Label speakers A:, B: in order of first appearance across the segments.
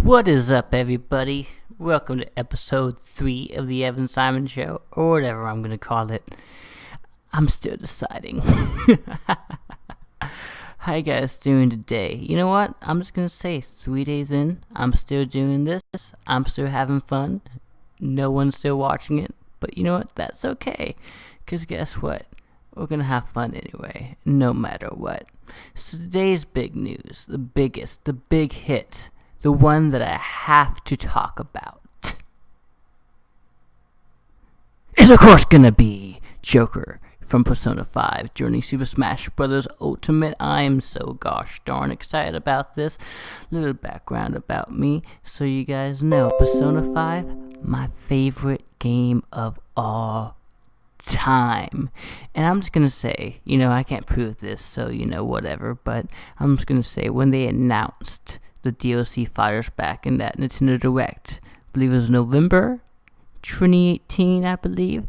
A: What is up, everybody? Welcome to episode 3 of the Evan Simon Show, or whatever I'm going to call it. I'm still deciding. How you guys doing today? You know what? I'm just going to say 3 days in, I'm still doing this. I'm still having fun. No one's still watching it. But you know what? That's okay. Because guess what? We're going to have fun anyway, no matter what. So today's big news, the biggest, the big hit, the one that I have to talk about, is of course gonna be Joker from Persona 5 joining Super Smash Bros. Ultimate. I'm so gosh darn excited about this. Little background about me so you guys know. Persona 5, my favorite game of all time. And I'm just gonna say, I can't prove this, so whatever, but I'm just gonna say when they announced the DLC Fighters back in that Nintendo Direct, I believe it was November 2018, I believe,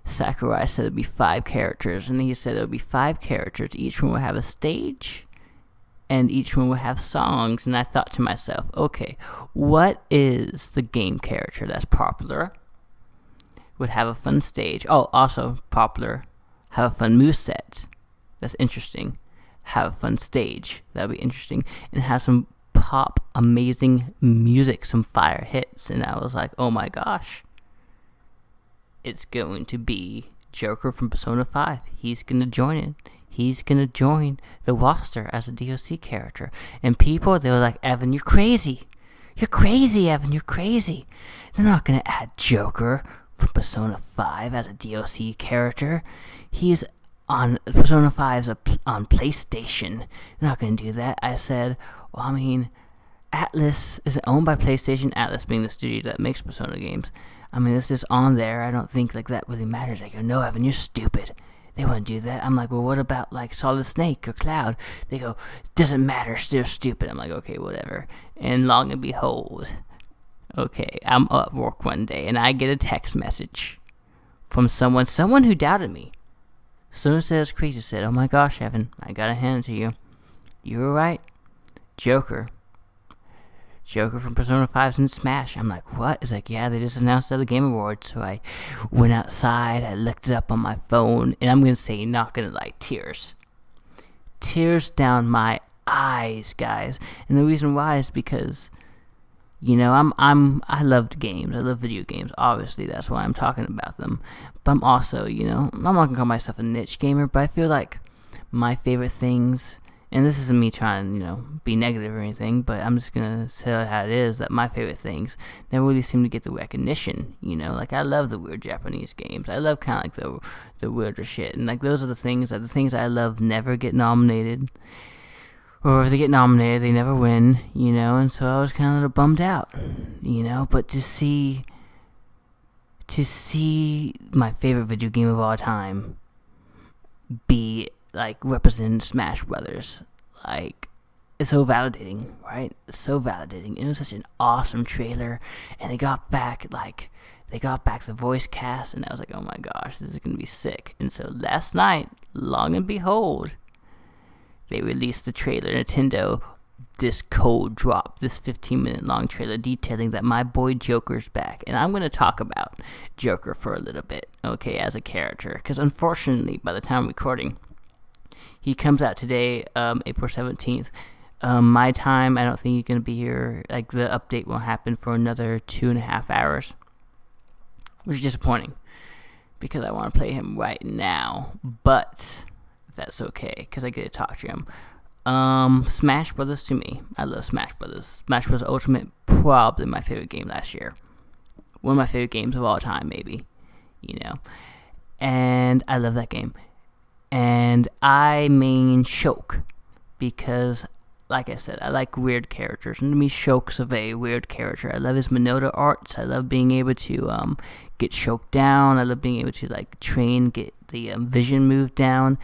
A: Sakurai said it'd be 5 characters, and he said it would be 5 characters. Each one would have a stage, and each one would have songs, and I thought to myself, okay, what is the game character that's popular, would have a fun stage, also popular, have a fun moveset, that's interesting, have a fun stage, that'd be interesting, and have some pop amazing music, some fire hits. And I was like, oh my gosh, it's going to be Joker from Persona 5. He's gonna join it. He's gonna join the roster as a DLC character. And people, they were like, Evan, you're crazy, Evan, you're crazy. They're not gonna add Joker from Persona 5 as a DLC character. He's on Persona 5's on PlayStation. They're not gonna do that. I said, well, Atlas, is it owned by PlayStation? Atlas being the studio that makes Persona games. It's just on there. I don't think that really matters. I go, no, Evan, you're stupid. They wouldn't do that. I'm like, well, what about Solid Snake or Cloud? They go, doesn't matter, still stupid. I'm like, okay, whatever. And long and behold, okay, I'm at work one day and I get a text message from someone who doubted me. Someone said it's crazy, said, oh my gosh, Evan, I gotta hand it to you. You were right. Joker from Persona 5's in Smash. I'm like, what? It's like, yeah, they just announced it at the Game Awards. So I went outside, I looked it up on my phone, and I'm going to say, not going to lie, tears down my eyes, guys. And the reason why is because, I loved games. I love video games. Obviously, that's why I'm talking about them. But I'm also, I'm not going to call myself a niche gamer, but I feel like my favorite things, and this isn't me trying to, be negative or anything, but I'm just going to tell how it is, that my favorite things never really seem to get the recognition, I love the weird Japanese games. I love kind of the weirder shit, and those are the things I love never get nominated, or if they get nominated, they never win, and so I was kind of a little bummed out, but to see my favorite video game of all time be representing Smash Brothers, it's so validating, right? It's so validating. It was such an awesome trailer, and they got back the voice cast, and I was like, oh my gosh, this is gonna be sick. And so last night, long and behold, they released the trailer. Nintendo, this cold drop, this 15-minute long trailer detailing that my boy Joker's back. And I'm going to talk about Joker for a little bit, okay, as a character, because unfortunately, by the time I'm recording, he comes out today, April 17th. My time, I don't think he's going to be here. The update won't happen for another 2.5 hours, which is disappointing, because I want to play him right now. But that's okay, because I get to talk to him. Smash Brothers to me, I love Smash Brothers. Smash Brothers Ultimate, probably my favorite game last year. One of my favorite games of all time, maybe. And I love that game. And I main Shulk, because, like I said, I like weird characters. And to me, Shulk's a very weird character. I love his Minota arts. I love being able to get Shulk down. I love being able to get the vision move down.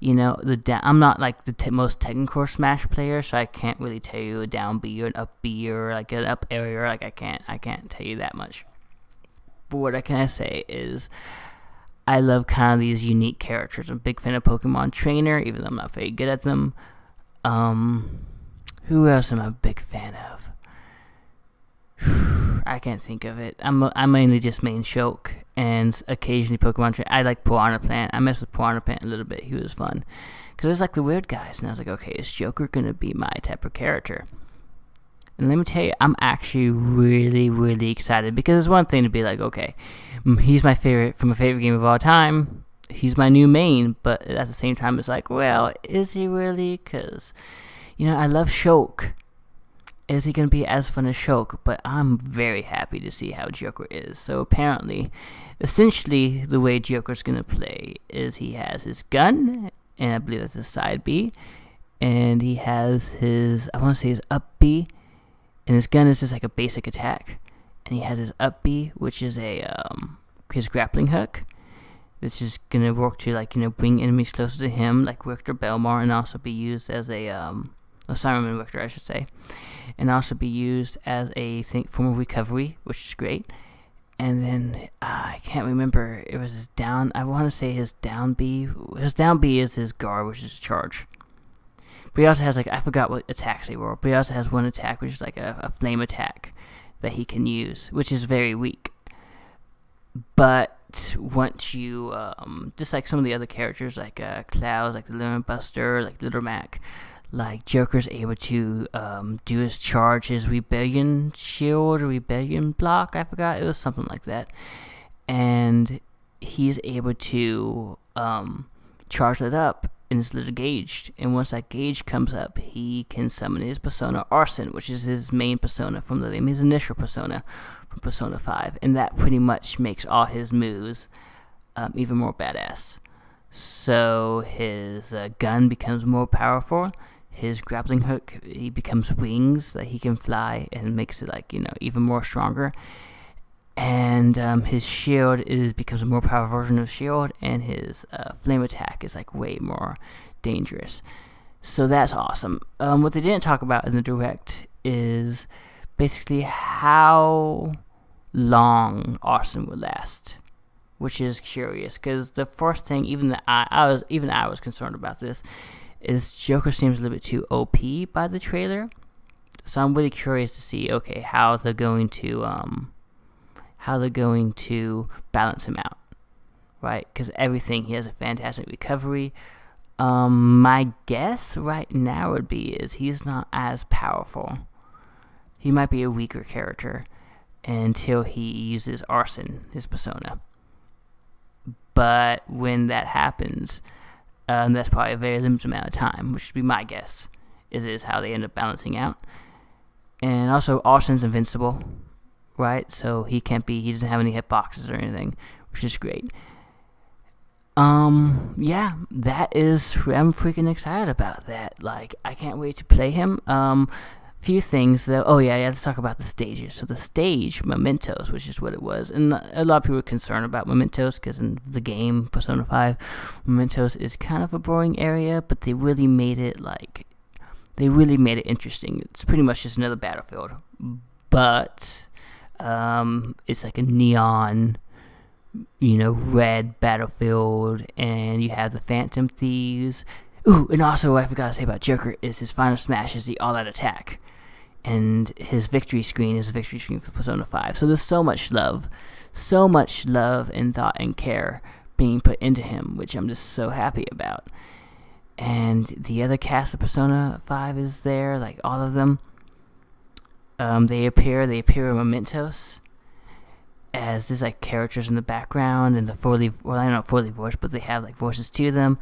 A: I'm not the most technical Smash player, so I can't really tell you a down B or an up B or an up area. I can't tell you that much. But what I can say is, I love kind of these unique characters. I'm a big fan of Pokemon Trainer, even though I'm not very good at them. Who else am I a big fan of? I can't think of it. I mainly just main Shulk and occasionally Pokemon train. I like Piranha Plant. I messed with Piranha Plant a little bit. He was fun because it's like the weird guys, and I was like, okay, is Joker gonna be my type of character? And let me tell you, I'm actually really, really excited because it's one thing to be like, okay, he's my favorite from a favorite game of all time. He's my new main, but at the same time, it's like, well, is he really? Because, I love Shulk. Is he going to be as fun as Shulk? But I'm very happy to see how Joker is. So apparently, essentially, the way Joker's going to play is he has his gun, and I believe that's his side B, and he has his, I want to say his up B, and his gun is just like a basic attack, and he has his up B, which is his grappling hook. This is gonna work to bring enemies closer to him, like Richter Belmar, and also be used as a Cyberman Richter, I should say, and also be used as a form of recovery, which is great. And then I can't remember. It was his down. I want to say his down B. His down B is his guard, which is charge. But he also has I forgot what attacks they were. But he also has one attack, which is like a flame attack that he can use, which is very weak. But once you just like some of the other characters like Cloud, like the Lemon Buster, like Little Mac, like Joker's able to do his charge, his rebellion shield or rebellion block, I forgot, it was something like that, and he's able to charge that up in his little gauge, and once that gauge comes up, he can summon his persona Arson, which is his main persona from the game, his initial persona from Persona 5, and that pretty much makes all his moves even more badass. So his gun becomes more powerful, his grappling hook, he becomes wings that he can fly and makes it even more stronger, and his shield becomes a more powerful version of shield, and his flame attack is way more dangerous. So that's awesome. What they didn't talk about in the direct is basically how long Arson would last, which is curious because the first thing I was concerned about this is Joker seems a little bit too OP by the trailer, so I'm really curious to see how they're going to balance him out, right? Because everything, he has a fantastic recovery. My guess right now would be is he's not as powerful. He might be a weaker character until he uses Arson, his persona. But when that happens, that's probably a very limited amount of time, which would be my guess, is how they end up balancing out. And also, Arson's invincible, right? So he doesn't have any hitboxes or anything, which is great. Yeah, I'm freaking excited about that. I can't wait to play him. Few things though. Oh yeah, let's talk about the stages. So the stage Mementos, which is what it was, and a lot of people are concerned about Mementos because in the game Persona 5, Mementos is kind of a boring area, but they really made it interesting. It's pretty much just another battlefield, but it's like a neon, red battlefield, and you have the Phantom Thieves. Ooh, and also what I forgot to say about Joker is his final smash is the all-out attack. And his victory screen is the victory screen for Persona 5. So there's so much love and thought and care being put into him, which I'm just so happy about. And the other cast of Persona 5 is there, all of them. They appear in Mementos as just characters in the background, and I don't know fully voiced, but they have voices to them.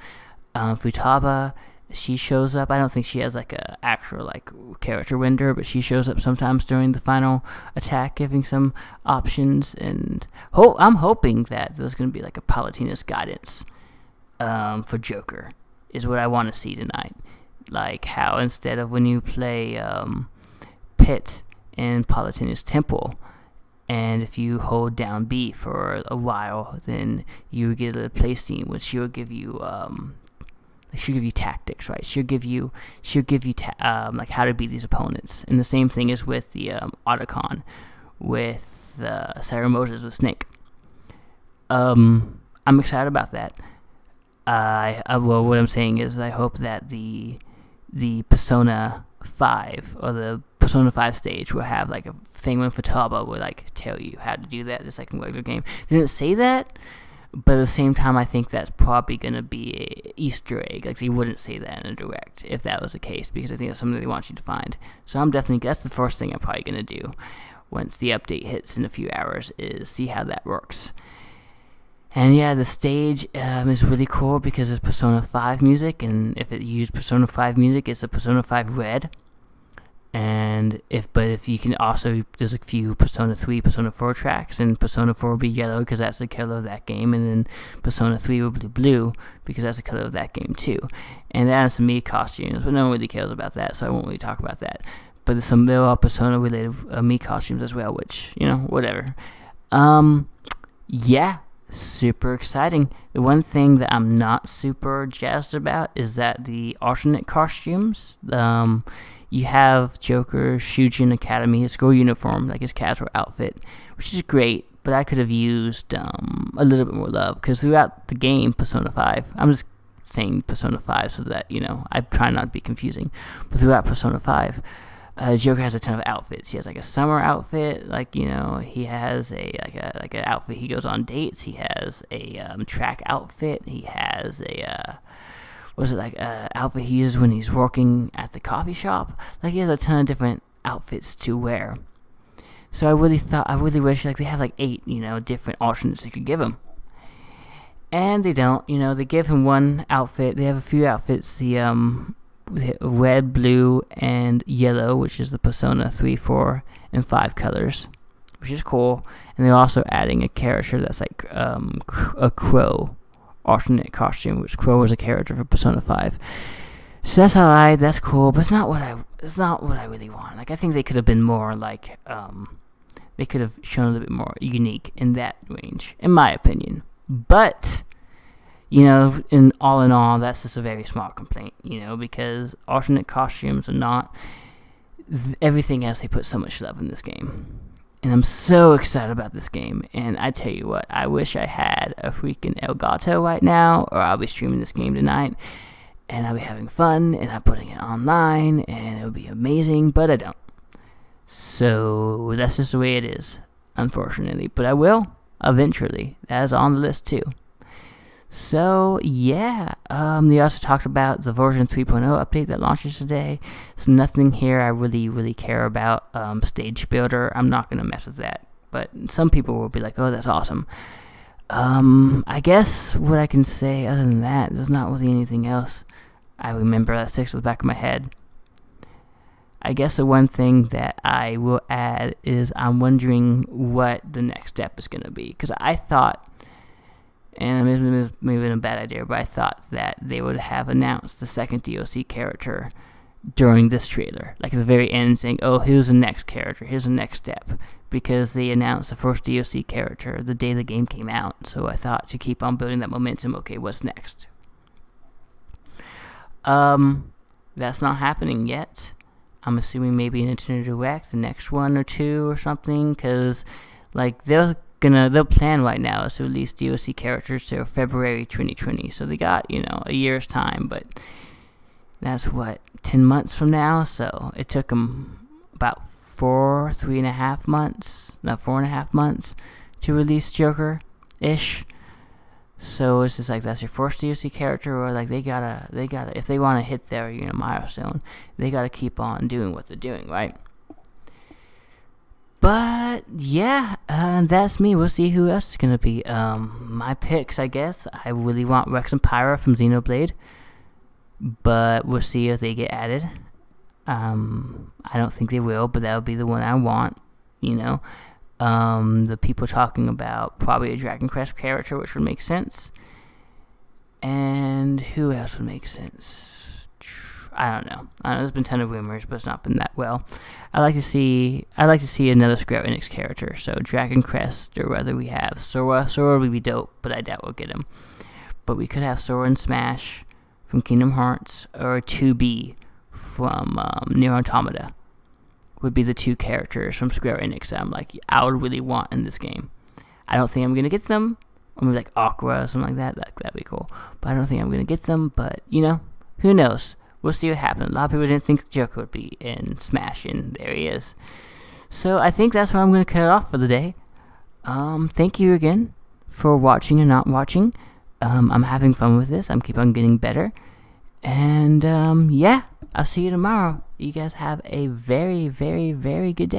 A: Futaba, she shows up. I don't think she has a actual character render, but she shows up sometimes during the final attack, giving some options. And I'm hoping that there's going to be a Palutena's guidance for Joker is what I want to see tonight. How instead of when you play Pit in Palutena's temple, and if you hold down B for a while, then you get a play scene which she'll give you tactics, right? She'll give you how to beat these opponents. And the same thing is with the Otacon, with Sarah Moses with Snake. I'm excited about that. What I'm saying is I hope that the Persona 5 or the Persona 5 stage will have like a thing when Futaba would like tell you how to do that, just like in a regular game. They didn't say that, but at the same time, I think that's probably going to be a Easter egg. Like, they wouldn't say that in a direct if that was the case, because I think that's something they want you to find. So that's the first thing I'm probably going to do once the update hits in a few hours, is see how that works. And yeah, the stage is really cool because it's Persona 5 music, and if it used Persona 5 music, it's a Persona 5 Red. And if you can also, there's a few Persona 3, Persona 4 tracks, and Persona 4 will be yellow because that's the color of that game, and then Persona 3 will be blue because that's the color of that game too. And that has some Mii costumes, but no one really cares about that, so I won't really talk about that. But there are Persona related Mii costumes as well, which, whatever. Yeah, super exciting. The one thing that I'm not super jazzed about is that the alternate costumes, you have Joker, Shujin Academy, his school uniform, like his casual outfit, which is great, but I could have used a little bit more love, because throughout the game, Persona 5, I'm just saying Persona 5 so that, I try not to be confusing, but throughout Persona 5, Joker has a ton of outfits. He has like a summer outfit, he has an outfit he goes on dates, he has a track outfit, he has a outfit he uses when he's working at the coffee shop. Like, he has a ton of different outfits to wear. So I really wish they have 8, different alternates they could give him. And they don't, they give him one outfit. They have a few outfits, the red, blue, and yellow, which is the Persona 3, 4, and 5 colors, which is cool. And they're also adding a character that's like a crow alternate costume, which Crow was a character for Persona 5. So that's alright, that's cool, but it's not what I really want. Like, I think they could have been more they could have shown a little bit more unique in that range, in my opinion. But, in all, that's just a very small complaint, because alternate costumes are not everything else. They put so much love in this game. And I'm so excited about this game. And I tell you what, I wish I had a freaking Elgato right now, or I'll be streaming this game tonight, and I'll be having fun, and I'm putting it online, and it would be amazing, but I don't. So that's just the way it is, unfortunately. But I will, eventually. That is on the list too. So, yeah, they also talked about the version 3.0 update that launches today. There's nothing here I really, really care about. Stage Builder, I'm not going to mess with that. But some people will be like, oh, that's awesome. I guess what I can say other than that, there's not really anything else I remember that sticks to the back of my head. I guess the one thing that I will add is I'm wondering what the next step is going to be. Because I thought, and it may have been a bad idea, but I thought that they would have announced the second DLC character during this trailer. Like at the very end, saying, oh, here's the next character, here's the next step. Because they announced the first DLC character the day the game came out. So I thought, to keep on building that momentum, okay, what's next? That's not happening yet. I'm assuming maybe a Nintendo Direct, the next one or two or something, because they'll plan right now is to release DLC characters till February 2020. So they got, a year's time, but that's 10 months from now. So it took them about 4.5 months to release Joker-ish. So it's just that's your first DLC character, or they gotta, if they want to hit their, milestone, they gotta keep on doing what they're doing, right? But, yeah, that's me. We'll see who else is going to be. My picks, I guess. I really want Rex and Pyra from Xenoblade. But we'll see if they get added. I don't think they will, but that would be the one I want, The people talking about probably a Dragon Quest character, which would make sense. And who else would make sense? I don't know. There's been a ton of rumors, but it's not been that well. I'd like to see another Square Enix character. So Dragon Quest, or whether we have Sora. Sora would be dope, but I doubt we'll get him. But we could have Sora and Smash from Kingdom Hearts, or 2B from Nier Automata. Would be the two characters from Square Enix that I would really want in this game. I don't think I'm gonna get them. Or maybe Aqua or something like that. That'd be cool. But I don't think I'm gonna get them. But who knows? we'll see what happens. A lot of people didn't think Joker would be in Smash, and there he is. So I think that's where I'm going to cut it off for the day. Thank you again for watching and not watching. I'm having fun with this. I'm keep on getting better. And yeah, I'll see you tomorrow. You guys have a very, very, very good day.